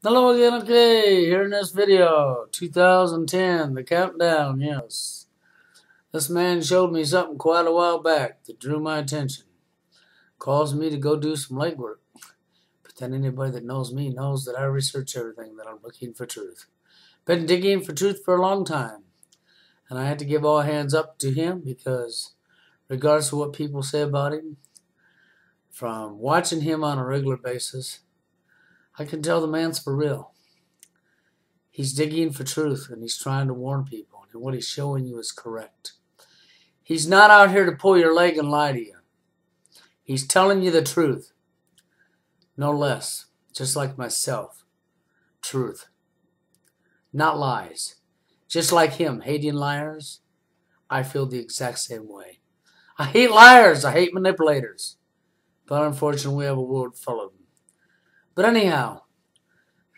Hello again, okay, here in this video, 2010, the countdown, yes. This man showed me something quite a while back that drew my attention. Caused me to go do some legwork. But then anybody that knows me knows that I research everything, that I'm looking for truth. Been digging for truth for a long time. And I had to give all hands up to him because regardless of what people say about him, from watching him on a regular basis, I can tell the man's for real. He's digging for truth, and he's trying to warn people, and what he's showing you is correct. He's not out here to pull your leg and lie to you. He's telling you the truth. No less. Just like myself. Truth. Not lies. Just like him, hating liars, I feel the exact same way. I hate liars. I hate manipulators. But unfortunately, we have a world full of them. But anyhow,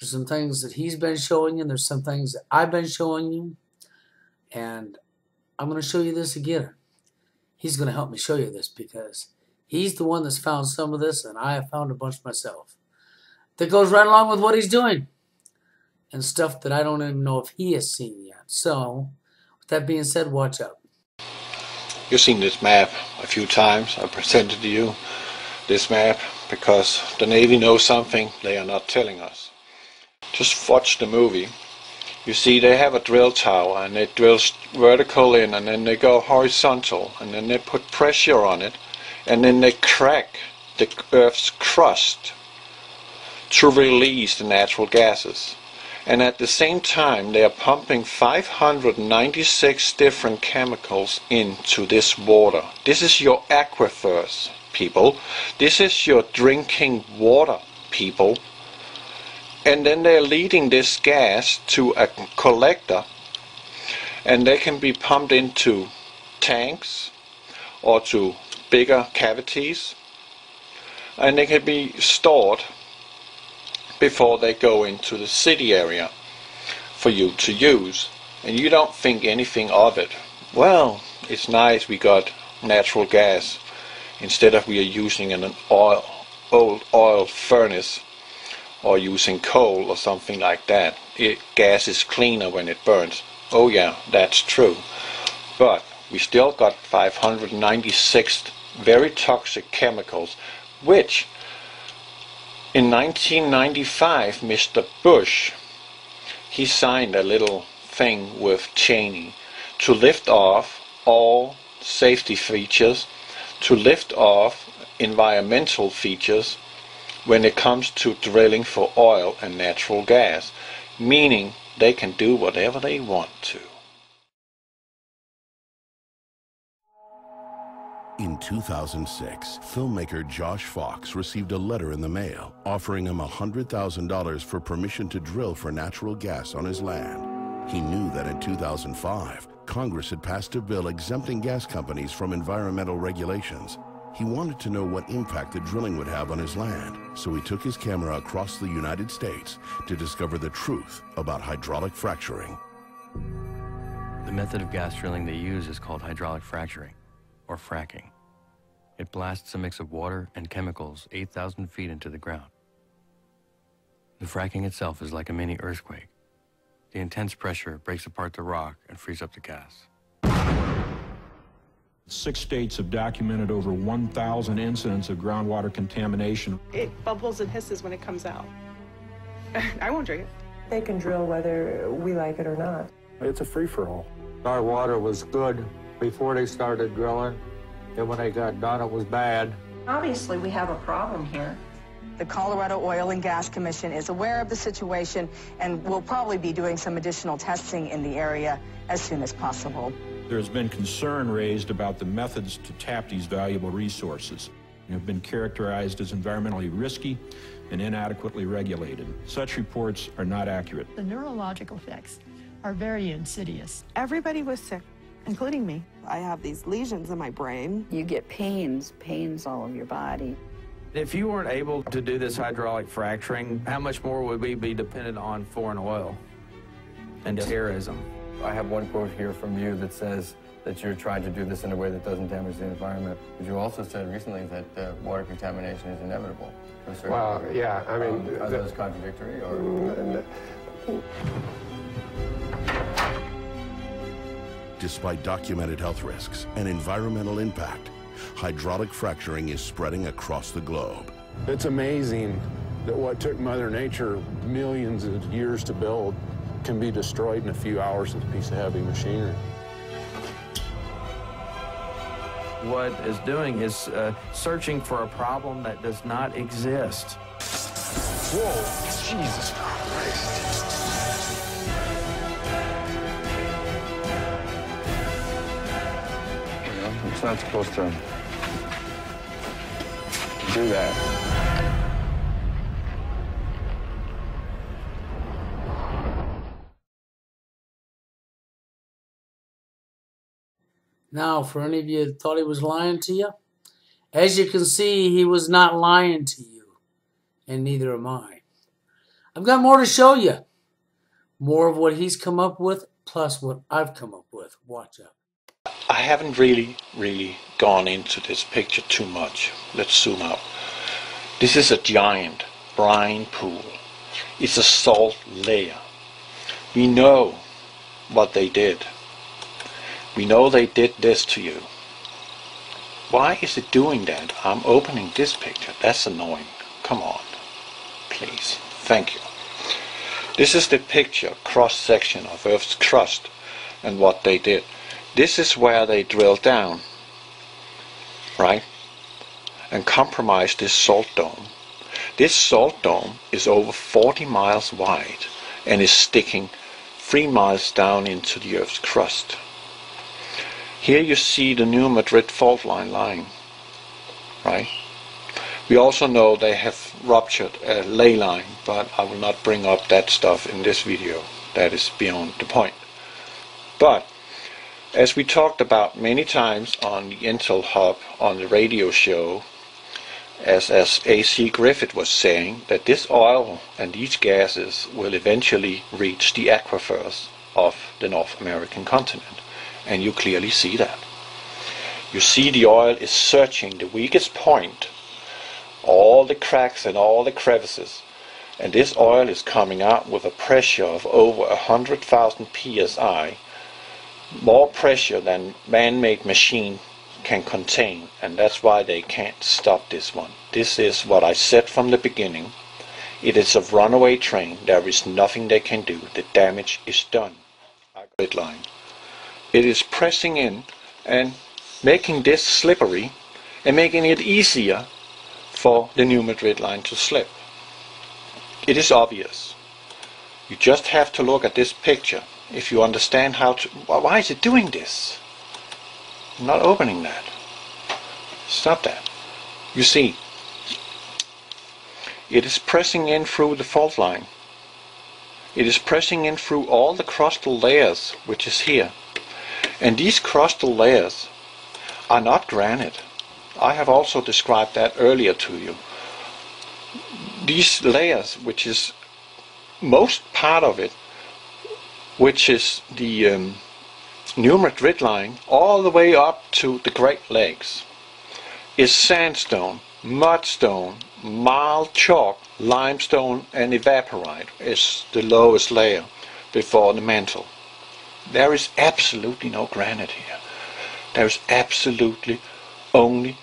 there's some things that he's been showing you, and there's some things that I've been showing you. And I'm going to show you this again. He's going to help me show you this because he's the one that's found some of this, and I have found a bunch myself. That goes right along with what he's doing. And stuff that I don't even know if he has seen yet. So, with that being said, watch out. You've seen this map a few times. I presented to you this map because the Navy knows something they are not telling us. Just watch the movie. You see they have a drill tower and it drills vertical in and then they go horizontal and then they put pressure on it and then they crack the Earth's crust to release the natural gases. And at the same time they are pumping 596 different chemicals into this water. This is your aquifers, people. This is your drinking water, people. And then they're leading this gas to a collector and they can be pumped into tanks or to bigger cavities and they can be stored before they go into the city area for you to use. And you don't think anything of it. Well, it's nice we got natural gas instead of we are using an old oil furnace or using coal or something like that. Gas is cleaner when it burns. Oh yeah, that's true. But we still got 596 very toxic chemicals, which in 1995 Mr. Bush, he signed a little thing with Cheney to lift off all safety features, to lift off environmental features when it comes to drilling for oil and natural gas, meaning they can do whatever they want to. In 2006, filmmaker Josh Fox received a letter in the mail offering him $100,000 for permission to drill for natural gas on his land. He knew that in 2005, Congress had passed a bill exempting gas companies from environmental regulations. He wanted to know what impact the drilling would have on his land, so he took his camera across the United States to discover the truth about hydraulic fracturing. The method of gas drilling they use is called hydraulic fracturing, or fracking. It blasts a mix of water and chemicals 8,000 feet into the ground. The fracking itself is like a mini earthquake. The intense pressure breaks apart the rock and frees up the gas. 6 states have documented over 1,000 incidents of groundwater contamination. It bubbles and hisses when it comes out. I won't drink it. They can drill whether we like it or not. It's a free-for-all. Our water was good before they started drilling, and when they got done, it was bad. Obviously, we have a problem here. The Colorado Oil and Gas Commission is aware of the situation and will probably be doing some additional testing in the area as soon as possible. There's been concern raised about the methods to tap these valuable resources. They have been characterized as environmentally risky and inadequately regulated. Such reports are not accurate. The neurological effects are very insidious. Everybody was sick, including me. I have these lesions in my brain. You get pains all over your body. If you weren't able to do this hydraulic fracturing, how much more would we be dependent on foreign oil and terrorism? I have one quote here from you that says, that you're trying to do this in a way that doesn't damage the environment. But you also said recently that water contamination is inevitable. To a certain degree. Yeah, I mean... are those contradictory, or...? Despite documented health risks and environmental impact, hydraulic fracturing is spreading across the globe. It's amazing that what took Mother Nature millions of years to build can be destroyed in a few hours with a piece of heavy machinery. What it's doing is searching for a problem that does not exist. Whoa, Jesus Christ. It's not supposed to do that. Now, for any of you that thought he was lying to you, as you can see, he was not lying to you, and neither am I. I've got more to show you. More of what he's come up with, plus what I've come up with. Watch out. I haven't really gone into this picture too much. Let's zoom out. This is a giant brine pool. It's a salt layer. We know what they did. We know they did this to you. Why is it doing that? I'm opening this picture. That's annoying. Come on. Please. Thank you. This is the picture, cross-section of Earth's crust and what they did. This is where they drilled down, right? And compromised this salt dome. This salt dome is over 40 miles wide and is sticking 3 miles down into the Earth's crust. Here you see the New Madrid fault line lying, right? We also know they have ruptured a ley line, but I will not bring up that stuff in this video. That is beyond the point. But as we talked about many times on the Intel Hub, on the radio show, as A.C. Griffith was saying, that this oil and these gases will eventually reach the aquifers of the North American continent. And you clearly see that. You see the oil is searching the weakest point, all the cracks and all the crevices, and this oil is coming out with a pressure of over 100,000 psi, more pressure than man-made machine can contain, and that's why they can't stop this one. This is what I said from the beginning. It is a runaway train. There is nothing they can do. The damage is done. Grid line. It is pressing in and making this slippery and making it easier for the New Madrid line to slip. It is obvious. You just have to look at this picture if you understand how to... Why is it doing this? I'm not opening that. Stop that. You see, it is pressing in through the fault line. It is pressing in through all the crustal layers, which is here. And these crustal layers are not granite. I have also described that earlier to you. These layers, which is most part of it, which is the New Madrid line, all the way up to the Great Lakes, is sandstone, mudstone, mild chalk, limestone, and evaporite is the lowest layer before the mantle. There is absolutely no granite here. There is absolutely only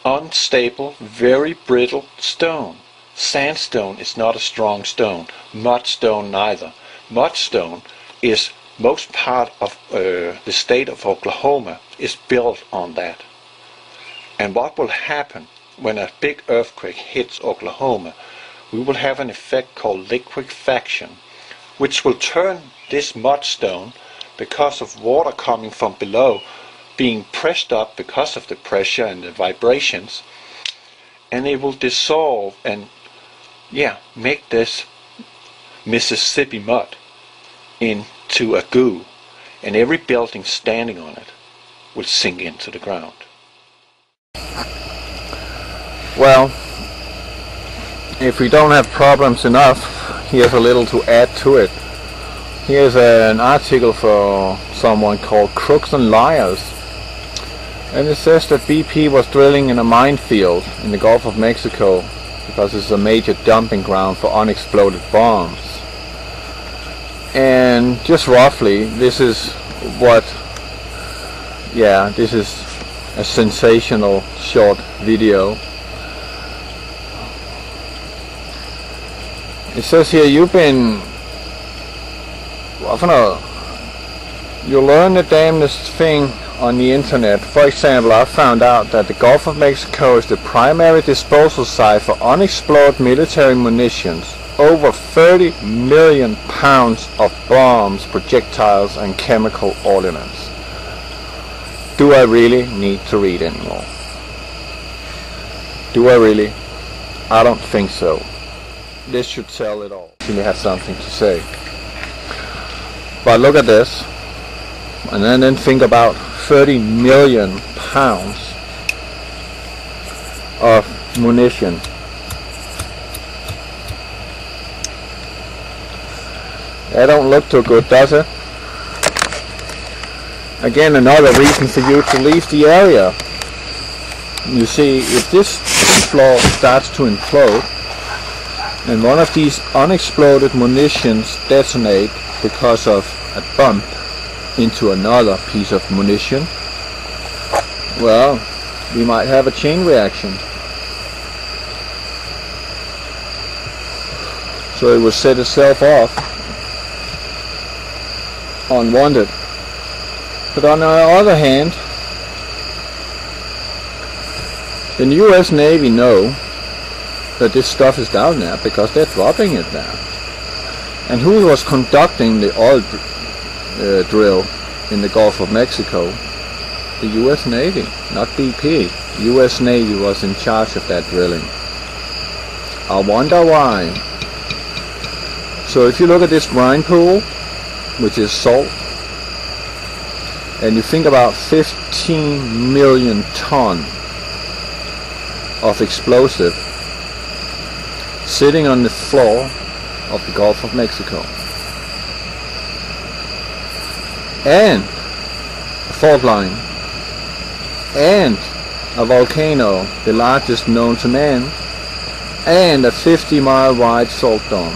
unstable, very brittle stone. Sandstone is not a strong stone. Mudstone neither. Mudstone is most part of the state of Oklahoma is built on that. And what will happen when a big earthquake hits Oklahoma? We will have an effect called liquefaction, which will turn this mudstone, because of water coming from below, being pressed up because of the pressure and the vibrations, and it will dissolve and make this Mississippi mud into a goo, and every building standing on it will sink into the ground. Well, if we don't have problems enough, here's a little to add to it. Here's an article for someone called Crooks and Liars. And it says that BP was drilling in a minefield in the Gulf of Mexico because it's a major dumping ground for unexploded bombs. And just roughly, this is what, yeah, this is a sensational short video. It says here, you learn the damnedest thing on the internet. For example, I found out that the Gulf of Mexico is the primary disposal site for unexploded military munitions. Over 30 million pounds of bombs, projectiles and chemical ordnance. Do I really need to read anymore? Do I really? I don't think so. This should tell it all. Actually has something to say. But look at this. And then think about 30 million pounds of munition. That don't look too good, does it? Again, another reason for you to leave the area. You see, if this floor starts to implode, and one of these unexploded munitions detonate because of a bump into another piece of munition, well, we might have a chain reaction. So it will set itself off unwanted. But on the other hand, the US Navy know that this stuff is down there because they're dropping it there. And who was conducting the oil drill in the Gulf of Mexico? The US Navy, not BP. The US Navy was in charge of that drilling. I wonder why. So if you look at this brine pool, which is salt, and you think about 15 million ton of explosive sitting on the floor of the Gulf of Mexico, and a fault line, and a volcano, the largest known to man, and a 50-mile wide salt dome.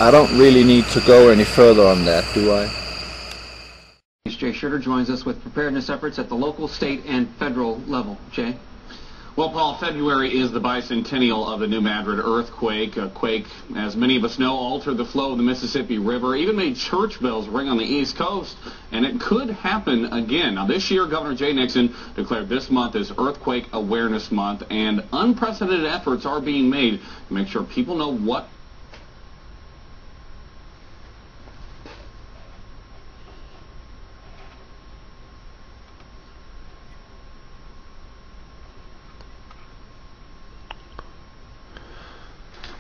I don't really need to go any further on that, do I? Jay Schutter joins us with preparedness efforts at the local, state, and federal level. Jay? Well, Paul, February is the bicentennial of the New Madrid earthquake. A quake, as many of us know, altered the flow of the Mississippi River, even made church bells ring on the East Coast, and it could happen again. Now, this year, Governor Jay Nixon declared this month as Earthquake Awareness Month, and unprecedented efforts are being made to make sure people know what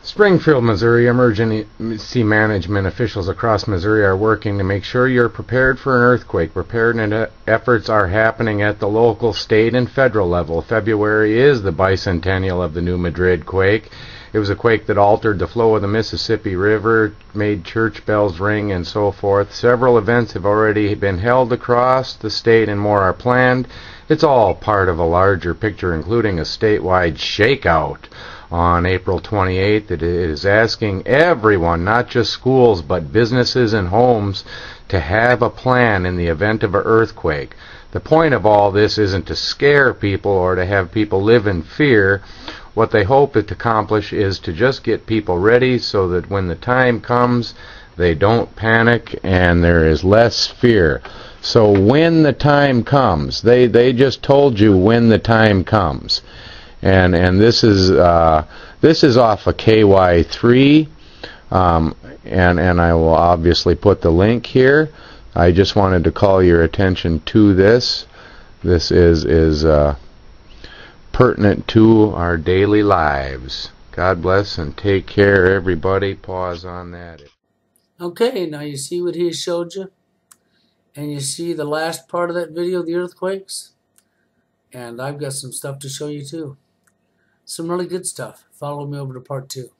Springfield, Missouri, emergency management officials across Missouri are working to make sure you're prepared for an earthquake. Preparedness efforts are happening at the local, state, and federal level. February is the bicentennial of the New Madrid quake. It was a quake that altered the flow of the Mississippi River, made church bells ring, and so forth. Several events have already been held across the state, and more are planned. It's all part of a larger picture, including a statewide shakeout on April 28th. It is asking everyone, not just schools, but businesses and homes, to have a plan in the event of an earthquake. The point of all this isn't to scare people or to have people live in fear. What they hope to accomplish is to just get people ready so that when the time comes, they don't panic and there is less fear. So when the time comes, they just told you when the time comes. And this is off of KY3, and I will obviously put the link here. I just wanted to call your attention to this. This is pertinent to our daily lives. God bless and take care, everybody. Pause on that. Okay, now you see what he showed you, and you see the last part of that video, the earthquakes, and I've got some stuff to show you too. Some really good stuff. Follow me over to part 2.